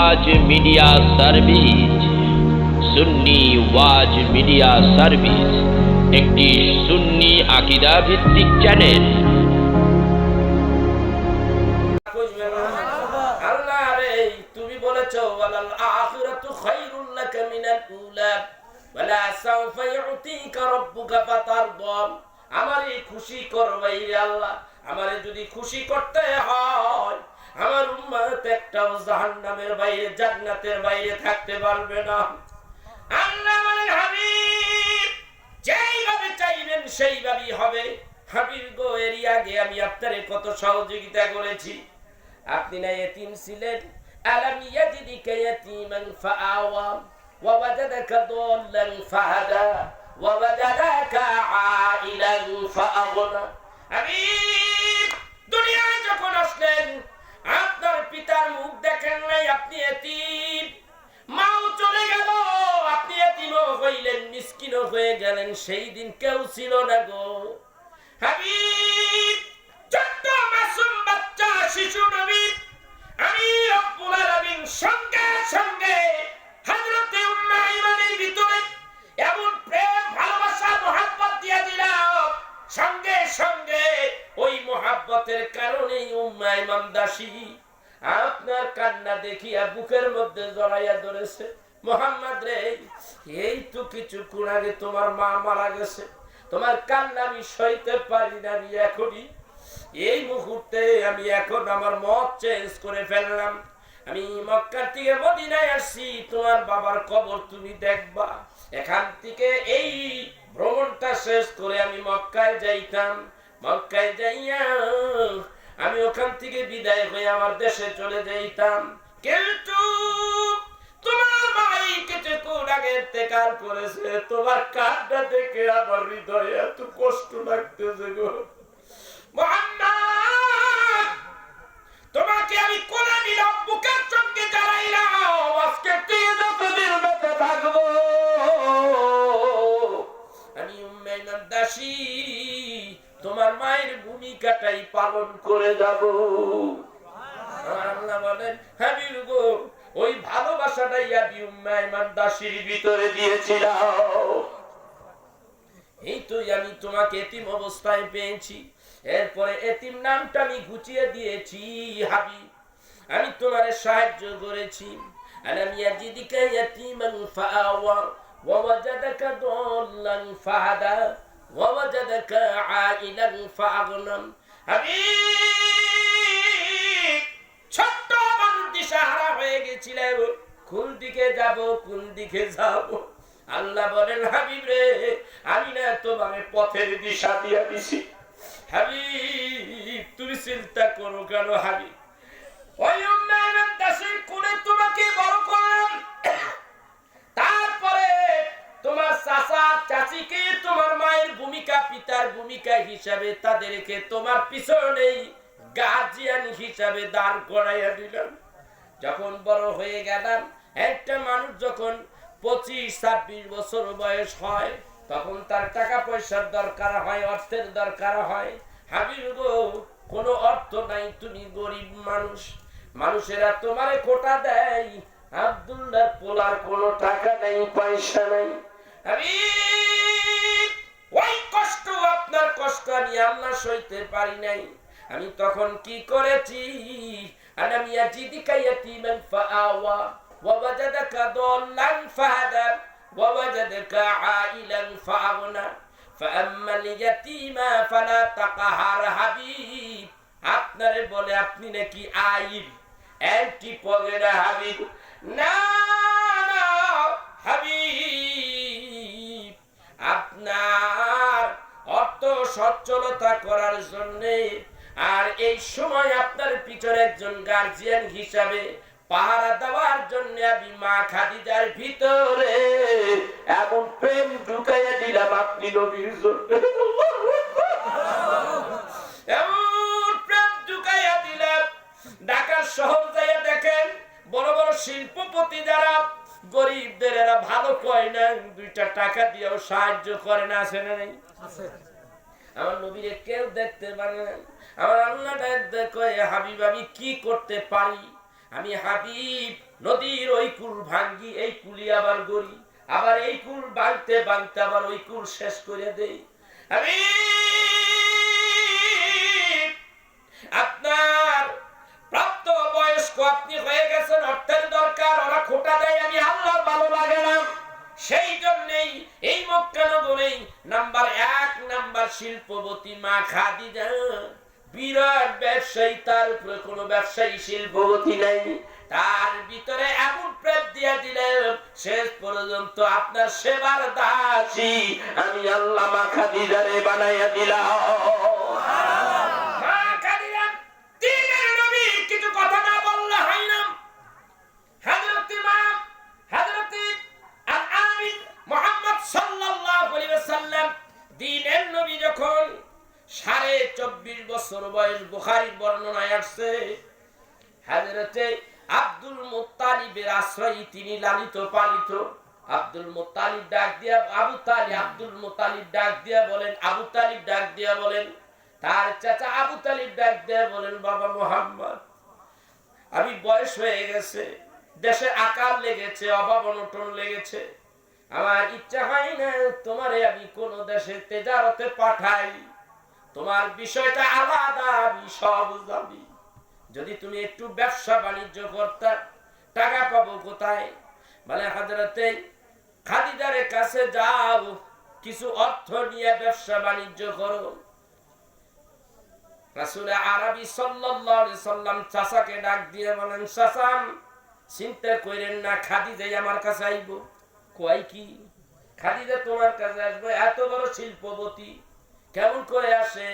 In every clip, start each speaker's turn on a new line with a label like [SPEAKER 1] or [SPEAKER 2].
[SPEAKER 1] ওয়াজ media service, সুন্নি ওয়াজ media service একটি সুন্নি আকীদা ভিত্তিক channel.
[SPEAKER 2] আল্লাহ রে, তুমি বলেছো ওয়ালাল আখিরাতু খায়রুল লাকা মিনাল উলা ওয়ালা সাওফা ইউতিকা রাব্বুকা ফাতারদা। আমারে খুশি করবে আল্লাহ। আমারে যদি খুশি করতে হয়, আমার উম্মত একটাও জাহান্নামের বাইরে জান্নাতের বাইরে থাকতে পারবে না। আল্লাহ বলেন, হাবিব যেইভাবে চাইবেন সেইভাবেই হবে। হাবিব গো, এর আগে আমি আপনারে কত সহযোগিতা করেছি। আপনি না ইতিম ছিলেন, আলাম ইয়াজিদিকা ইয়াতীমান ফাআওয়া ওয়া ওয়াজাদাকা দাল্লান ফাহাদা ওয়া ওয়াজাদাকা আইলান ফাআগনা। হাবিব দুনিয়ায় যখন আসলেন, আপনার পিতার মুখ দেখেন নাই, আপনি এতিম। মাও চলে গেল, আপনি এতিমও হইলেন, মিসকিনও হয়ে গেলেন। সেই দিন কেউ ছিল না গো হাবিব। ছোট্ট মাসুম বাচ্চা শিশু নবী আমি রব্বুল আলামিন সঙ্গে সঙ্গে হযরতে উম্মে আইমানের ভিতরে এমন প্রেম ভালোবাসা মোহাব্বত দিয়ে দিলাম, সঙ্গে সঙ্গে ওই মোহাব্বতের কারণেই উম্মে আইমান দাসী আপনার কান্না দেখিয়া বুকের মধ্যে জড়াইয়া ধরেছে। মোহাম্মদ রে, এই তো কিছুক্ষণ আগে তোমার মা মারা গেছে, তোমার কান্না আমি সইতে পারি না। আমি এখনই এই মুহূর্তে আমি এখন আমার মত চেঞ্জ করে ফেললাম। আমি মক্কা থেকে মদিনায় আসছি, তোমার বাবার কবর তুমি দেখবা। এখান থেকে এই ভ্রমণটা শেষ করে আমি মক্কায় যাইতাম। মক্কায় যাইয়া আমি ওখান থেকে বিদায় হয়ে আমার দেশে চলে যাইতাম। কিন্তু তোমার ভাই কিছুক্ষণ আগে ইন্তেকাল করেছে। তোমার কান্না দেখে আমার হৃদয়ে এত কষ্ট লাগতেছে গো মুহাম্মদ। তোমাকে আমি কোলে নিলাম, বুকের সঙ্গে জড়াইলাম। আজকে তুই যতদিন বেঁচে থাকবো, আমি উম্মে আইমান দাসী তোমার মায়ের ভূমিকাটাই পালন করে যাব। আল্লাহ বলেন, হাবিব গো, ওই ভালোবাসাটাই আমি উম্মে আইমান দাসীর ভিতরে দিয়েছিলাম। এই তো আমি তোমাকে এতিম অবস্থায় পেয়েছি, এরপরে এতিম নামটা আমি ঘুচিয়ে দিয়েছি। হাবিব, আমি তোমারে সাহায্য করেছি। আলাম ইয়াজিদিকা ইয়াতীমান ফাআওয়া ওয়া ওয়াজাদাকা দাল্লান ফাহাদা ওয়া ওয়াজাদাকা আইলান ফাআগনা। হাবিব, ছোট্ট মানুষ দিশাহারা হয়ে গেছিলেন, কোন দিকে যাব কোন দিকে যাব। আল্লাহ বলেন, হাবিব রে, আমি না তোমাকে পথের দিশা দিয়ে দিছি। হাবিব, তুমি চিন্তা করো কেন হাবিব? ওই উম্মে আইমান দাসীর কোলে তোমাকে বড় করলাম, তারপরে তোমার চাচা চাচিকে তোমার মায়ের ভূমিকা পিতার ভূমিকা হিসাবে তাদেরকে তোমার পিছনেই গার্জিয়ান হিসাবে দাঁড় করাইয়া দিলাম। যখন বড় হয়ে গেলাম, একটা মানুষ যখন 25-26 বছর বয়স হয়, তখন তার টাকা পয়সার দরকার হয়, অর্থের দরকার হয়। হাবিব গো, কোনো অর্থ নাই, তুমি গরিব মানুষ, মানুষেরা তোমারে কোটা দেয়। আব্দুল্লাহর পোলার কোনো টাকা নেই, পয়সা নাই। হাবিব, ওই কষ্ট, আপনার কষ্ট আমি আল্লাহ সইতে পারি নাই। আমি তখন কি করেছি? আলাম ইয়াজিদিকা ইয়াতীমান ফাআওয়া ওয়া ওয়াজাদাকা দাল্লান ফাহাদা ওয়া ওয়াজাদাকা আইলান ফাআগনা ফাআম্মাল ইয়াতীমা ফালা তাকহার। হাবিব, আপনারে বলে আপনি নাকি আইল অ্যান্টি পগেরা। হাবিব, না না হাবিব, আপনার অর্থ সচ্ছলতা করার জন্য আর এই সময় আপনার পিছনে একজন গার্জিয়ান হিসাবে পাহারা দেওয়ার জন্য আমি মা খাদিজার ভিতরে এমন প্রেম ঢুকাইয়া দিলাম আপনি নবীর জন্য। এমন প্রেম ঢুকাইয়া দিলাম। ঢাকার শহর যাইয়া দেখেন, বড় বড় শিল্পপতি যারা গরিবদের এরা ভালো কয় না, 2টা টাকা দিয়েও সাহায্য করে না, আছে না নেই? আমার নবীরে কেউ দেখতে পারে না। আমার আল্লাহ কয়, হাবিব আমি কি করতে পারি? আমি হাবিব নদীর ওই কুল ভাঙ্গি, এই কুলি আবার গড়ি, আবার এই কুল বাঁধতে বাঁধতে আবার ওই কুল শেষ করে দেই। আমি আপনার প্রাপ্ত বয়স্ক, আপনি হয়ে গেছেন, অর্থের দরকার, ওরা খোটা দেয়, আমি আল্লাহ ভালো লাগে না। সেই জন্যই এই মক্কা নগরেই নাম্বার 1 নাম্বার শিল্পবতী মা খাদিজা বিরাট ব্যবসায়ী, তার উপরে কোনো ব্যবসায়ী শিল্পবতী নাই। তার ভিতরে এমন প্রেম দিয়ে দিলেন, শেষ পর্যন্ত আপনার সেবার দাসী আমি আল্লাহ মা খাদিজারে বানাইয়া দিলাম। মা খাদিজা দিনের নবী, কিছু কথা না বললে হয় না। হযরত মা হযরত আল-আমিন মুহাম্মদ সাল্লাল্লাহু আলাইহি ওয়াসাল্লাম দিনের নবী যখন 24.5 বছর বয়স, বুখারীর বর্ণনায় আসছে, হযরতে আব্দুল মুত্তালিবের আশ্রয়ে তিনি লালিত পালিত। আব্দুল মুত্তালিব ডাক দিয়া আবু তালিব, আব্দুল মুত্তালিব ডাক দিয়া বলেন, আবু তালিব ডাক দিয়া বলেন, তার চাচা আবু তালিব ডাক দিয়া বলেন, বাবা মুহাম্মদ, আমি বয়স হয়ে গেছে, দেশে আকাল লেগেছে, অভাব অনটন লেগেছে, আমার ইচ্ছা হয় না তোমারে আমি কোন দেশে তেজারতে পাঠাই, তোমার বিষয়টা আলাদা, আমি সব জানি। যদি তুমি একটু ব্যবসা বাণিজ্য করতে, টাকা পাবো কোথায়? বলে হযরতে খাদিজার কাছে যাও, কিছু অর্থ নিয়ে ব্যবসা বাণিজ্য করো। রাসূল আরবি সাল্লাল্লাহু আলাইহি সাল্লাম চাচাকে ডাক দিয়ে বলেন, চাচা চিন্তা করেন না, খাদিজা আমার কাছে আইব। কয় কি খাদিজা তোমার কাছে আসবে? এত বড় শিল্পবতী কেমন করে আসে?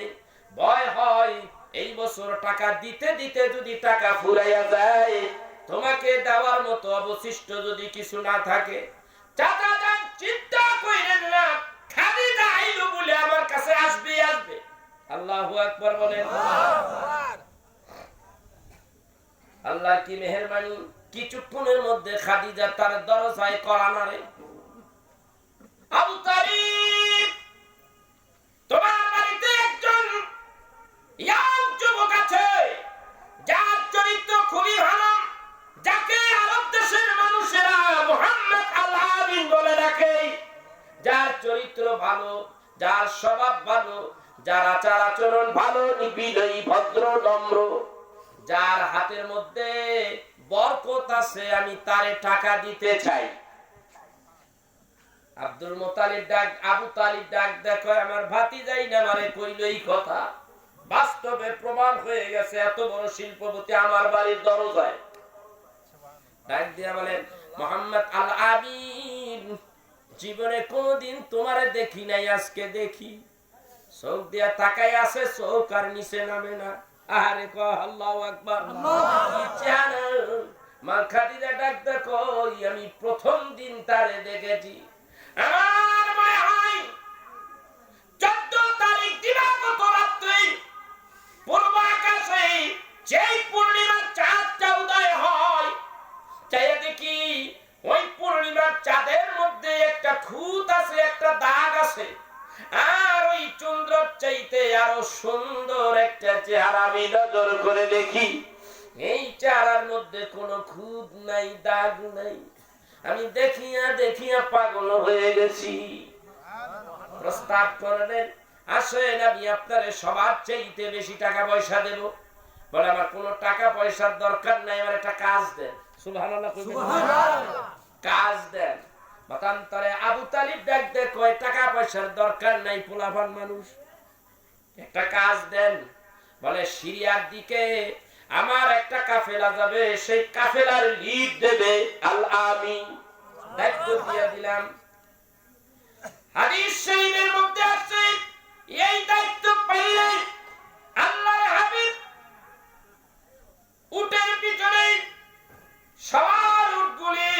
[SPEAKER 2] ভয় হয় এই বছর টাকা দিতে দিতে যদি টাকা ফুরাইয়া যায়, তোমাকে দেওয়ার মতো অবশিষ্ট যদি কিছু না থাকে। চাচা যান, চিন্তা করেন না, খাদিজা আইলো বলে আমার কাছে আসবে আসবে। আল্লাহু আকবার বলেন। আল্লাহ কি মেহেরবানি, কিছুক্ষণের মধ্যে খাদিজা তার দরজায় কড়া নাড়ে। আবু তালিব, তোমার বাড়িতে একজন ইয়াং যুবক আছে, যার চরিত্র খুবই ভালো, যাকে আরব দেশের মানুষেরা মুহাম্মদ আল-আমিন বলে ডাকে। যার চরিত্র ভালো, যার স্বভাব ভালো, যার আচার আচরণ ভালো, নিবিড় ভদ্র নম্র, যার হাতের মধ্যে বরকত আছে, আমি তারে টাকা দিতে চাই। আব্দুল মুত্তালিব ডাক, আবু তালিব ডাক, দেখো আমার ভাতিজাই না আমারে কইল এই কথা, বাস্তবে প্রমাণ হয়ে গেছে, এত বড় শিল্পপতি আমার বাড়ির দরজায়। ডাক দিয়া বলেন, মুহাম্মদ আল-আমিন, জীবনে কোনদিন তোমারে দেখি নাই, আজকে দেখি। চোখ দিয়া তাকাই আছে, চোখ আর নিচে নামে না। আরে কহ আল্লাহু আকবার। মা খাদিজা ডাক দেখো, আমি প্রথম দিন তারে দেখেছি। আমার মনে হয় 14 তারিখ দিবাগত রাত্রে পূর্ব আকাশে যেই পূর্ণিমার চাঁদটা উদয় হয়, চাইয়া দেখি ওই পূর্ণিমার চাঁদের মধ্যে একটা খুঁত আছে, একটা দাগ আছে, আর ওই চন্দ্রের চাইতে আরো সুন্দর একটা চেহারা আমি নজর করে দেখি। এই চেহারার মধ্যে কোনো খুঁত নাই, দাগ নাই। আমি দেখিয়া দেখিয়া পাগল হয়ে গেছি। প্রস্তাব করলেন, আসেন আমি আপনারে সবার চাইতে বেশি টাকা পয়সা দেব। বলে, আমার কোনো টাকা পয়সার দরকার নাই, আমার একটা কাজ দেন। সুবহানাল্লাহ, কাজ দেন। মতান্তরে আবু তালিব ডাক দেয়, কয় টাকা পয়সার দরকার নাই, পোলাপান মানুষ, একটা কাজ দেন। বলে, সিরিয়ার দিকে আমার একটা কাফেলা যাবে, সেই কাফেলার লিড দেবে আল-আমিন। দায়িত্ব দিয়ে দিলাম। হাদিস শরীফের মধ্যে আছে, এই দায়িত্ব পাইলে আল্লাহর হাবিব উটের পিছনে সবার উটগুলি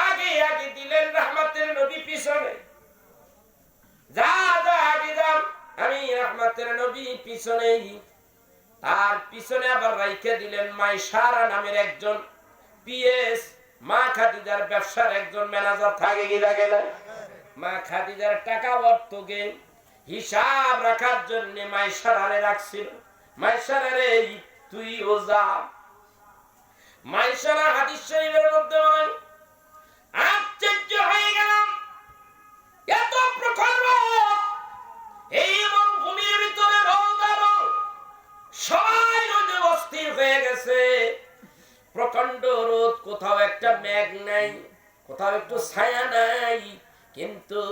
[SPEAKER 2] আগে আগে দিলেন, রহমতের নবী পিছনে। যা যা আগে যান, আমি রহমতের নবী পিছনেই। তার পিছনে আবার রাইখে দিলেন মাইসারা নামের একজন পিএস, মা খাদিজার ব্যবসার একজন ম্যানেজার থাকে কি থাকে না। মা খাদিজার টাকা অর্থকে হিসাব রাখার জন্য মাইসারারে রাখছিল। মাইসারারে তুই ও যা, মাইশারা হাদিস শরীফের মধ্যে বলেন, আশ্চর্য হয়ে গেলাম, এত প্রখর রোদ, এই মরুভূমির ভিতরে রোদ আর রোদ, সবাই রোদে অস্থির হয়ে গেছে। প্রচন্ড রোদ, কোথাও একটা মেঘ নাই, কোথাও একটু ছায়া নাই, কিন্তু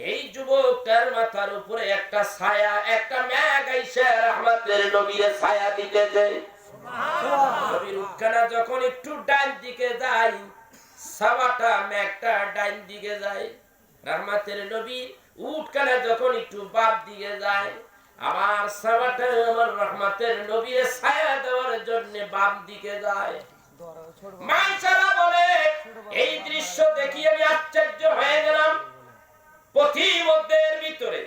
[SPEAKER 2] এই যুবকটার মাথার উপরে একটা ছায়া, একটা মেঘ আইসা রহমতের নবীর ছায়া দিতে যায়। নবীর উঠখানা যখন একটু ডান দিকে যায়, ছায়াটা মেঘটা ডান দিকে যায়। রহমতের নবী উঠখানা যখন একটু বাম দিকে যায়, আমার ছায়াটা আমার রহমতের নবীর ছায়া দেওয়ার জন্য বাম দিকে যায়। মাইশারা বলে, এই দৃশ্য দেখি আমি আশ্চর্য হয়ে গেলাম। পথিমধ্যের ভিতরে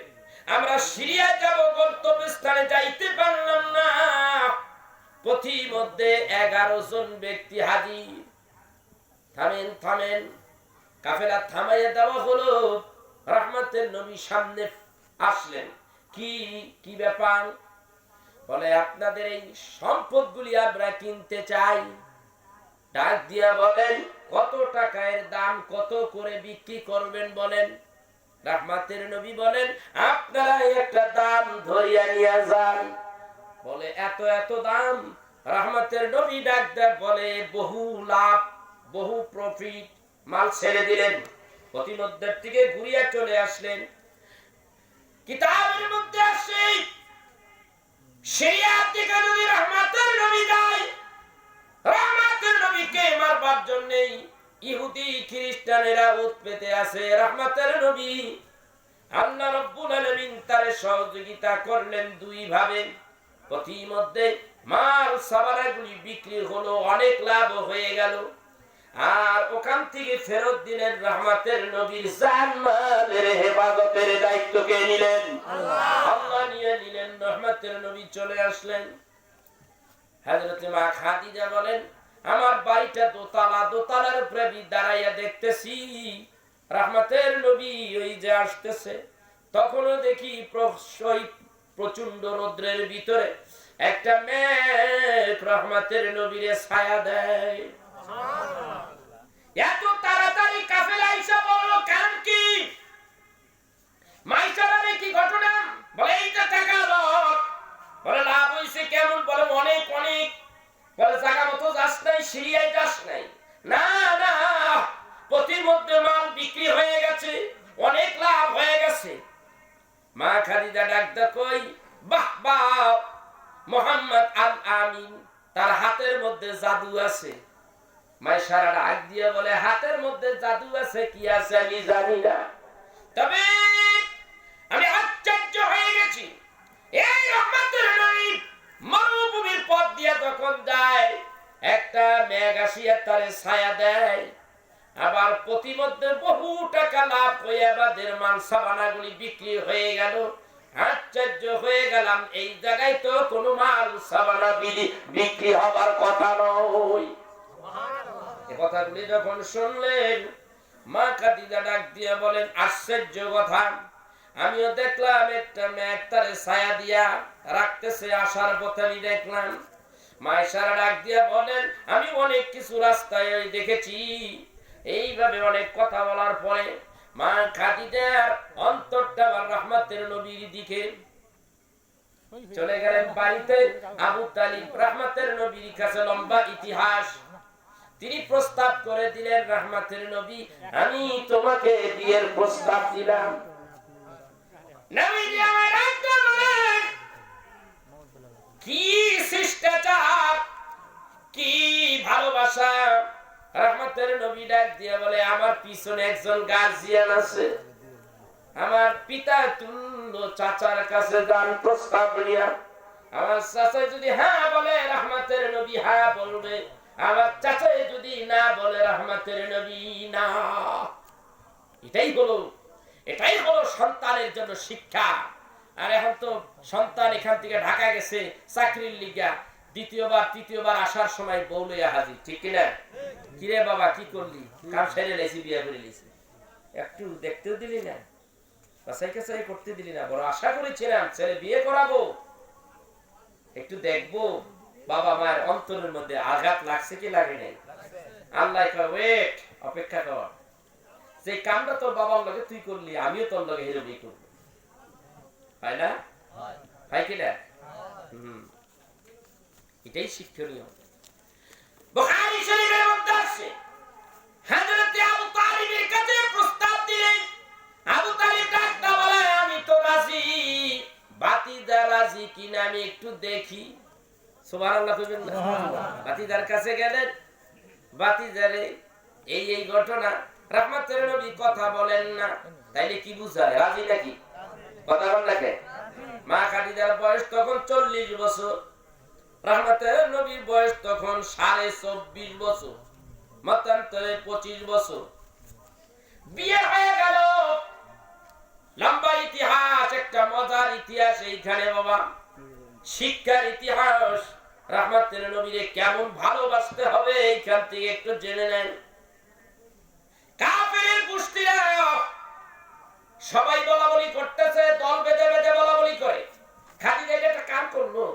[SPEAKER 2] আমরা সিরিয়া যাব, গন্তব্যস্থানে যাইতে পারলাম না। পথিমধ্যে 11 জন ব্যক্তি হাজির। থামেন থামেন, কাফেলা থামাইয়া দেওয়া হলো। রহমতের নবী সামনে আসলেন। কি ব্যাপার? বলে, আপনাদের এই সম্পদগুলি আমরা কিনতে চাই। ডাক দিয়া বলেন, কত টাকার দাম, কত করে বিক্রি করবেন বলেন। রহমতের নবী বলেন, আপনারা একটা দাম ধরিয়া নিয়ে যান। বলে, এত এত দাম? রহমতের নবী ডাক দেয় বলে, বহু লাভ, বহু প্রফিট। মাল ছেড়ে দিলেন, প্রতিমধ্যের থেকে ঘুরিয়া চলে আসলেন। কিতাবের মধ্যে আসে, শরিয়াত থেকে যদি রহমতের নবী যায়, রহমতের নবীকে মারবার জন্য ইহুদি খ্রিস্টানেরা উৎপেতে আছে। রহমতের নবী আল্লাহ রাব্বুল আলামিন তার সহযোগিতা করলেন দুই ভাবে। প্রতিমধ্যে মাল সাবারাগুলি বিক্রি হলো, অনেক লাভ হয়ে গেল। আর ওখান থেকে ফেরত দিলেন। রহমতের নবীর জানমালের হেফাজতের দায়িত্ব কে নিলেন? আল্লাহ নিয়ে নিলেন। রহমতের নবী চলে আসলেন। হযরত মা খাদিজা বলেন, আমার বাড়িটা দোতলা, দোতলার উপরে দাঁড়াইয়া দেখতেছি রহমতের নবী ওই যে আসতেছে। তখনও দেখি প্রচন্ড রৌদ্রের ভিতরে একটা মেঘ রহমতের নবীরে ছায়া দেয়। এত তাড়াতাড়ি কাফেলা এসে বলল, কারণ কি? মাইশারার কি ঘটনা? বলে, এইটা টাকা লোক। বলে, লাভ হইছে কেমন? বলে, অনেক অনেক। বলে, জায়গা মতো যাস নাই, সিরিয়ায় যাস নাই? না না, প্রতিমধ্যে মাল বিক্রি হয়ে গেছে, অনেক লাভ হয়ে গেছে। মা খাদিজা ডাকতে কই, বাহ বাহ, মোহাম্মদ আল আমিন, তার হাতের মধ্যে জাদু আছে। মাইশারা ডাক দিয়ে বলে, হাতের মধ্যে জাদু আছে, কি আছে আমি জানি না, তবে আমি আশ্চর্য হয়ে গেছি। এই রহমতের নবী মরুভূমির পথ দিয়ে যখন যায়, একটা মেঘ আসিয়া তারে ছায়া দেয়। আবার প্রতিমধ্যে বহু টাকা লাভ হয়ে আমাদের মাল সাবানাগুলি বিক্রি হয়ে গেল। আশ্চর্য হয়ে গেলাম, এই জায়গায় তো কোনো মাল সাবানা বিক্রি হবার কথা নয়। এই কথাগুলি যখন শুনলেন, মা খাদিজা ডাক দিয়ে বলেন, আশ্চর্য কথা, আমিও দেখলাম একটা মেঘ তারে ছায়া দিয়া রাখতেছে, আসার পথে আমি দেখলাম। মাইশারা ডাক দিয়া বলেন, আমি অনেক কিছু রাস্তায় দেখেছি। এইভাবে অনেক কথা বলার পরে মা খাদিজার অন্তরটা রহমতের নবীর দিকে চলে গেলেন। বাড়িতে আবু তালিব রহমতের নবীর কাছে লম্বা ইতিহাস। তিনি প্রস্তাব করে দিলেন, রহমতের নবী, আমি তোমাকে বিয়ের প্রস্তাব দিলাম। নবীজি আমার ডাকতে বলেন, কি শিষ্টাচার, কি ভালোবাসা। রহমতের নবী ডাক দিয়ে বলে, আমার পিছনে একজন গার্জিয়ান আছে, আমার পিতা তুল্য চাচার কাছে যান প্রস্তাব নিয়া। আমার চাচা যদি হ্যাঁ বলে, রহমতের নবী হ্যাঁ বলবে। আমার চাচা যদি না বলে, রহমতের নবী না। এটাই হলো সন্তানের জন্য শিক্ষা। আর এখন তো সন্তান এখান থেকে ঢাকা গেছে চাকরির লিগা, দ্বিতীয়বার তৃতীয়বার আসার সময় বউ লইয়া হাজির, ঠিক কিনা? কিরে বাবা, কি করলি? কাম সেরে লেছি, বিয়া করে লেছি, একটু দেখতেও দিলি না, বাসাই কাছাই করতে দিলি না। বড় আশা করেছিলাম ছেলে বিয়ে করাবো, একটু দেখবো, বাবা মায়ের অন্তরের মধ্যে আঘাত লাগছে কি লাগে নাই? আল্লাহ কয় ওয়েট, অপেক্ষা কর, যে কামটা তোর বাবার লগে তুই করলি আমিও তোর লগে এরকমই করবো। হয় না? হয় কি না? এটাই শিক্ষণীয়। বুখারী শরীফের মধ্যে আছে হযরত আবু তালিবের কাছে প্রস্তাব দিলেন। আবু তালিব ডাকটা বলে আমি তো রাজি, বাতিজা রাজি কিনা আমি একটু দেখি। সুবহানাল্লাহ কইবেন না? বাতিজার কাছে গেলেন, বাতিজারে এই এই ঘটনা, রাহমাতুল নবী কথা বলেন না, তাইলে কি বুঝায়? রাজি নাকি? কথা বল নাকি? মা খাদিজার বয়স তখন 40 বছর, রাহমাতুল নবীর বয়স তখন 24.5 বছর, মতান্তরে 25 বছর। বিয়ে হয়ে গেল। লম্বা ইতিহাস, একটা মজার ইতিহাস এইখানে বাবা, শিক্ষার ইতিহাস। রাহমাতুল নবীরে কেমন ভালোবাসতে হবে এইখান থেকে একটু জেনে নেন। কাফেরের গোষ্ঠীরা সবাই বলাবলি করতেছে, দল বেঁধে বেঁধে বলাবলি করে। খাদিজা একটা কাম করলো,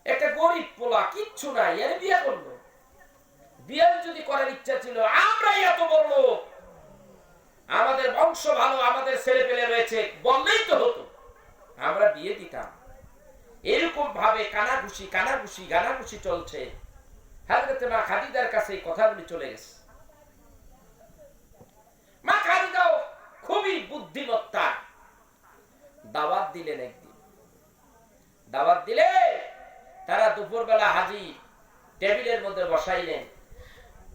[SPEAKER 2] একটা গরিব পোলা কিচ্ছু নাই এর বিয়ে করলো। বিয়ে যদি করার ইচ্ছা ছিল, আমরাই এত বড় লোক, আমাদের বংশ ভালো, আমাদের ছেলে পেলে রয়েছে বললেই তো হতো, আমরা বিয়ে দিতাম। এরকম ভাবে কানাঘুষি কানাঘুষি গানাঘুষি চলছে। হযরত মা খাদিজার কাছে এই কথাগুলি চলে গেছে। মা খাদিজাও খুবই বুদ্ধিমত্তা, দাওয়াত দিলেন। একদিন দাওয়াত দিলে তারা দুপুরবেলা হাজির, টেবিলের মধ্যে বসাইলেন।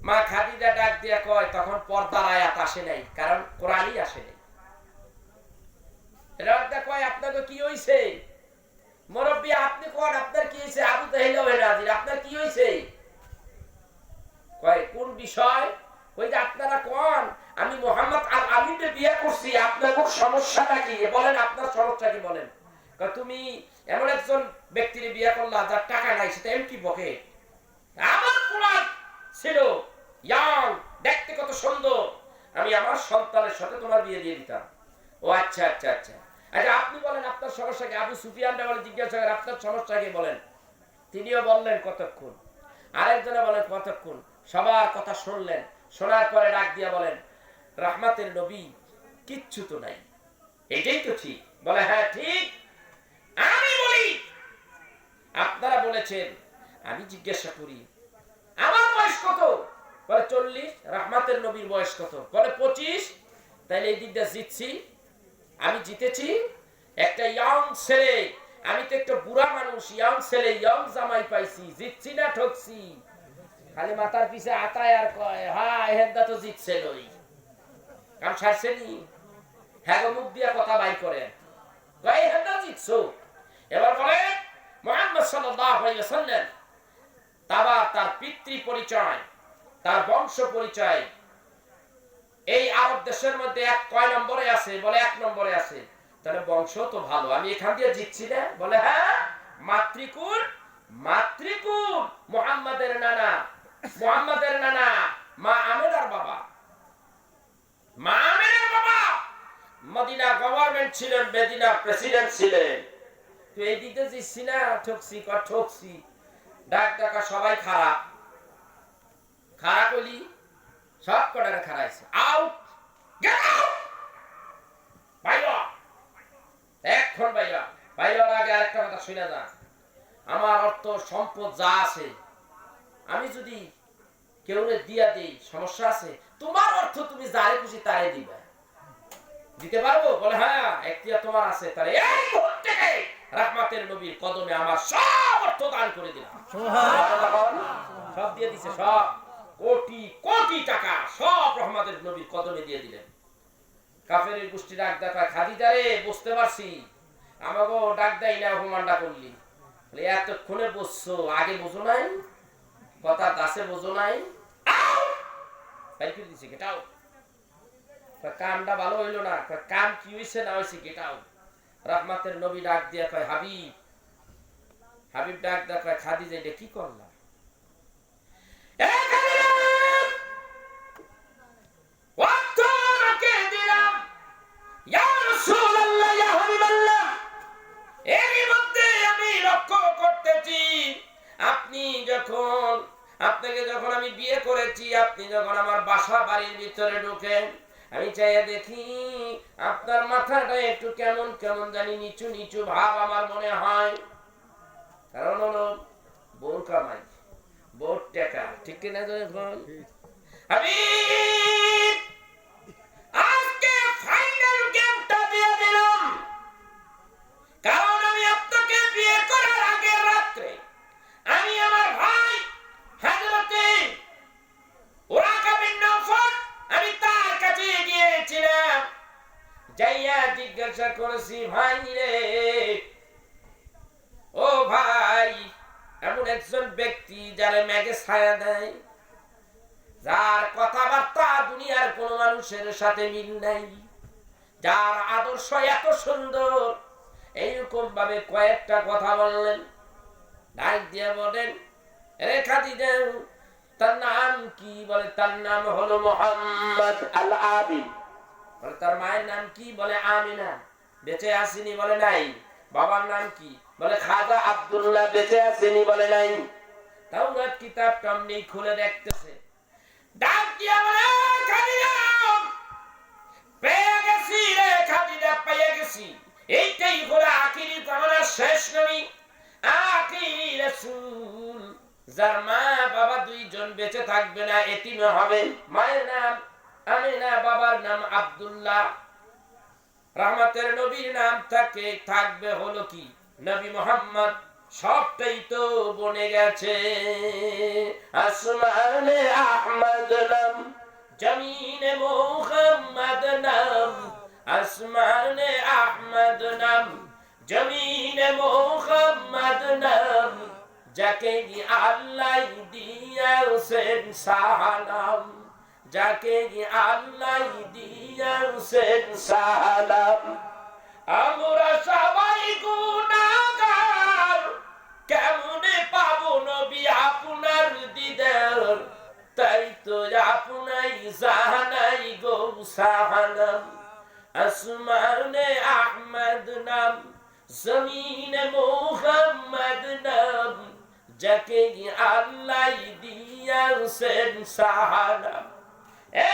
[SPEAKER 2] মা খাদিজা ডাক দিয়া কয়, তখন পর্দার আয়াত আসে নাই, কারণ কোরআনই আসে নাই। রাজা কয় আপনাকে কি হইছে? মুরব্বি আপনি কোন, আপনার কি হইছে? আবু তাহেল হয়ে হাজির, আপনার কি হইছে? কয় কোন বিষয়? ওই যে আপনারা কোন আমি মুহাম্মদ আল আমিনকে বিয়ে করছি, আপনার খুব সমস্যাটা কি বলেন, আপনার সমস্যা কি বলেন। কয় তুমি এমন একজন ব্যক্তির বিয়ে করলা যার টাকা নাই, সেটা এমটি বকে। আমার কোরআন ছিল ইয়াং, দেখতে কত সুন্দর, আমি আমার সন্তানের সাথে তোমার বিয়ে দিয়ে দিতাম। ও আচ্ছা আচ্ছা আচ্ছা আচ্ছা, আপনি বলেন আপনার সমস্যা কি? আবু সুফিয়ান বলে জিজ্ঞাসা করে আপনার সমস্যা কি বলেন। তিনিও বললেন কতক্ষণ, আরেকজনে বলেন কতক্ষণ। সবার কথা শুনলেন, শোনার পরে ডাক দিয়া বলেন, রাহমাতের নবী কিচ্ছু তো নাই, এটাই তো ঠিক। বলে হ্যাঁ ঠিক, আমি বলি আপনারা বলেছেন, আমি জিজ্ঞাসা করি আমার বয়স কত? বলে 40। রাহমাতের নবীর বয়স কত? বলে 25। তাইলে এই দিকটা জিতছি, আমি জিতেছি। একটা ইয়ং ছেলে, আমি তো একটা বুড়া মানুষ, ইয়ং ছেলে ইয়ং জামাই পাইছি, জিতছি না ঠকছি? খালি মাথার পিছে আতায় আর কয় হ্যাঁ হেন্দা তো জিতছে লই, কাম ছাড়ছে নি। হ্যাঁ মুখ দিয়া কথা বাই করে কয় হেন্দা জিতছো। এবার বলে মুহাম্মদ সাল্লাল্লাহু আলাইহি ওয়াসাল্লাম তার পিতৃ পরিচয়, তার বংশ পরিচয় এই আরব দেশের মধ্যে কয় নম্বরে আছে? বলে 1 নম্বরে আছে। তাহলে বংশ তো ভালো, আমি এখান দিয়ে জিতছি না? বলে হ্যাঁ, মাতৃকুল মাতৃকুল মুহাম্মাদের নানা, মুহাম্মাদের নানা মা আমেনার বাবা, মা আমেনার বাবা মদিনা গভর্নমেন্ট ছিলেন, মদিনা প্রেসিডেন্ট ছিলেন। তো এই দিকে জিতছি না ঠকছি? ঠকছি। ডাক ডাকা সবাই খারাপ, খারাপ বলি সব কটারে খারাইছে। আউট, গেট আউট, বাইরে এখন বাইরে। বাইরের আগে আরেকটা কথা শুনে যা, আমার অর্থ সম্পদ যা আছে আমি যদি কেউ দিয়া দিই সমস্যা আছে? তোমার অর্থ তুমি যারে খুশি তারে দিবে, দিতে পারবো? বলে হ্যাঁ, এখতিয়ার তোমার আছে। তাহলে এই মুহূর্তে রাহমাতের নবীর কদমে আমার সব অর্থ দান করে দিলাম। সব দিয়ে দিছে, সব কোটি কোটি টাকা সব রহমাতের নবীর কদমে দিয়ে দিলেন। কাফেরের গোষ্ঠী ডাক দেখা, খাদিজা রে বুঝতে পারছি, আমাকে ডাক দেয় না, অপমানটা করলি, এতক্ষণে বসছো, আগে বোঝো নাই, কথা দাসে বোঝো নাই। দিছে গেটাও, কামটা ভালো হইলো না। কাম কি হয়েছে না হয়েছে গেটাও। রাহমাতের নবী ডাক দিয়া কয় হাবিব, হাবিব ডাক দেয়া কয় খাদিজা এটা কি করলা? যখন আমি বিয়ে করেছি, আপনি যখন আমার বাসা বাড়ির ভিতরে ঢোকেন, আমি চাইয়া দেখি আপনার মাথাটা একটু কেমন কেমন জানি নিচু নিচু ভাব আমার মনে হয়। কারণ হলো বোর কামাই, বোর টাকা, ঠিক কিনা? যখন আমি আজকে ফাইনাল গেমটা দিয়ে দিলাম, কারণ আমি আপনাকে বিয়ে করার আগের রাত্রে আমি আমার ভাই হযরতে ওরাকা বিন নওফল, আমি তার কাছে গিয়েছিলাম, যাইয়া জিজ্ঞাসা করেছি, ভাই রে, ও ভাই, এমন একজন ব্যক্তি যারে মেঘে ছায়া দেয়, যার কথাবার্তা দুনিয়ার কোন মানুষের সাথে মিল নাই, যার আদর্শ এত সুন্দর, এইরকম ভাবে কয়েকটা কথা বললেন। ডাক দিয়ে বলেন, রে খাদিজা, তার নাম কি? বলে তার নাম হলো মুহাম্মদ আল আবিদ। বলে তার মায়ের নাম কি? বলে আমিনা। বেঁচে আসেনি? বলে নাই। বাবার নাম কি? বলে খাজা আব্দুল্লাহ। বেঁচে আসেনি? বলে নাই। তাওরাত কিতাব টামনি খুলে দেখতেছে, ডাক দিয়া বলে, খাদিজা, পেয়ে গেছি রে খাদিজা, পেয়ে গেছি। এইটাই হলো আখিরি জামানার শেষ নবী, আখিরি রাসূল, যার মা বাবা দুইজন বেঁচে থাকবে না, এতিম হবে। মায়ের নাম আমিনা, বাবার নাম আব্দুল্লাহ। রহমতের নবীর নাম থাকবে হলো কি? নবী মুহাম্মদ। সবটাই তো বনে গেছে। আসমানে আহমদ নাম, জমিনে মুহাম্মদ নাম। আসমানে আহমদ নাম, জমিনে মুহাম্মদ নাম। যাকে আল্লাহ দিয়েছেন সালাম, যাকে আল্লাহ দিয়েছেন সালাম। আমরা সবাই গুনাহগার, কেমনে পাবো নবী আপনার দিদার? তাই তো আপনাই জানাই গো সালাম। আসমানে আহমদ নাম, জমিনে মুহাম্মদ নাম। যাকে আল্লাহ দিয়েছেন সালাম।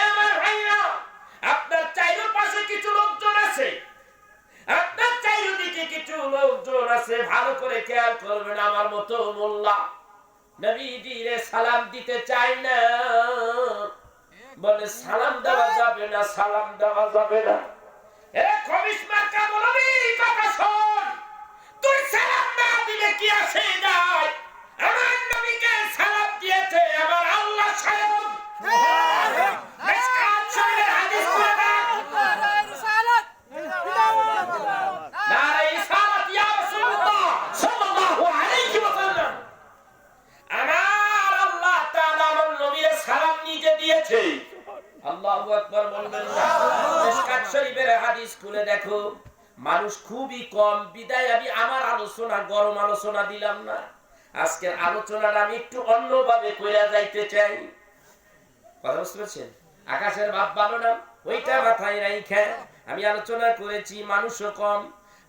[SPEAKER 2] আমার ভাইরা, আপনার চারিপাশে কিছু লোকজন আছে, আপনার চারিদিকে কিছু লোকজন আছে, ভালো করে খেয়াল করবেন। আমার মতো মোল্লা নবীজিরে সালাম দিতে চাই না, বলে সালাম দেওয়া যাবে না, সালাম দেওয়া যাবে না। এ খবিস মার্কা বলবি, কথা শোন, তুই সালাম না দিলে কি আসে যায়? আমার নবীকে সালাম দিয়েছে আমার আল্লাহ স্বয়ং। মিশকাত শরীফের হাদিস পড়ে দেখ। নারে ইসালাত ইয়া রাসূলুল্লাহ সাল্লাল্লাহু আলাইহি ওয়াসাল্লাম। আমার আল্লাহ তাআলা আমার নবীর সালাম নিজে দিয়েছে। আল্লাহু আকবার বলবেন না? মিশকাত শরীফের হাদিস খুলে দেখো। মানুষ খুবই কম, বিদায় আমি আমার আলোচনা গরম আলোচনা দিলাম না। আজকের আলোচনাটা আমি একটু অন্যভাবে কইরা যাইতে চাই। কথা বুঝতে পারছেন? আকাশের ভাব ভালো না, ওইটা মাথায় রাইখা আমি আলোচনা করেছি। মানুষও কম,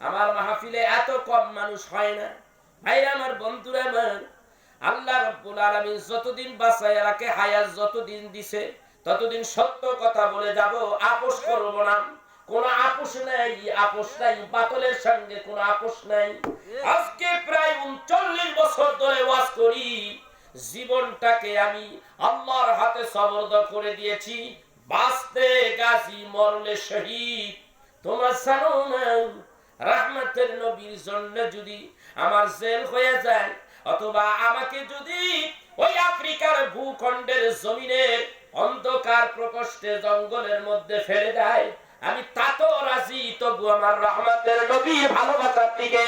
[SPEAKER 2] আমার মাহফিলে এত কম মানুষ হয় না। ভাইরা আমার, বন্ধুরা আমার, আল্লাহ রাব্বুল আলামিন যতদিন বাঁচায় রাখে, হায়াত যতদিন দিছে, ততদিন সত্য কথা বলে যাব, আপোষ করব না। কোন আপোষ নাই, আপোষ নাই, বাতিলের সঙ্গে কোন আপোষ নাই। আজকে প্রায় 39 বছর ধরে ওয়াজ করি, জীবনটাকে আমি আল্লাহর হাতে সবর্দ করে দিয়েছি। বাঁচতে গাজী, মরলে শহীদ। তোমরা জানো না, রহমতের নবীর জন্য যদি আমার জেল হয়ে যায়, অথবা আমাকে যদি ওই আফ্রিকার ভূখণ্ডের জমিনের অন্ধকার প্রকোষ্ঠে জঙ্গলের মধ্যে ফেলে দেয়, আমি তাতেও রাজি। তবু আমার রহমতের নবীর ভালোবাসার দিকে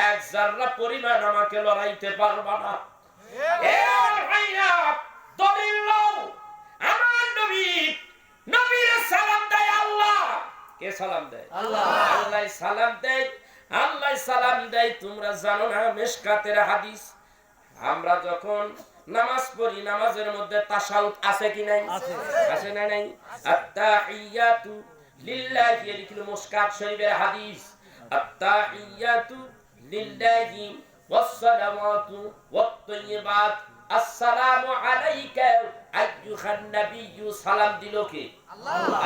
[SPEAKER 2] এক জাররা পরিমাণ আমাকে লড়াইতে পারবা না। আমার নবীর সালাম দেয় আল্লাহ। কে সালাম দেয়? আল্লাহ। আল্লাহ সালাম দেয়, আল্লাহ সালাম দেয়। তোমরা জানো না, মিশকাতের হাদিস, আমরা যখন নামাজ পড়ি, নামাজের মধ্যে তাশাহুদ আছে কি নাই? আছে না নাই? আত-তাহিয়াতু লিল্লাহি, লিখলো মিশকাত শরীফের হাদিস। আত-তাহিয়াতু লিল্লাহি ওয়াস-সালাওয়াতু ওয়াত-তাইয়্যিবাত আসসালামু আলাইকা আইয়ুহান নাবিয়্যু, সালাম দিল কে?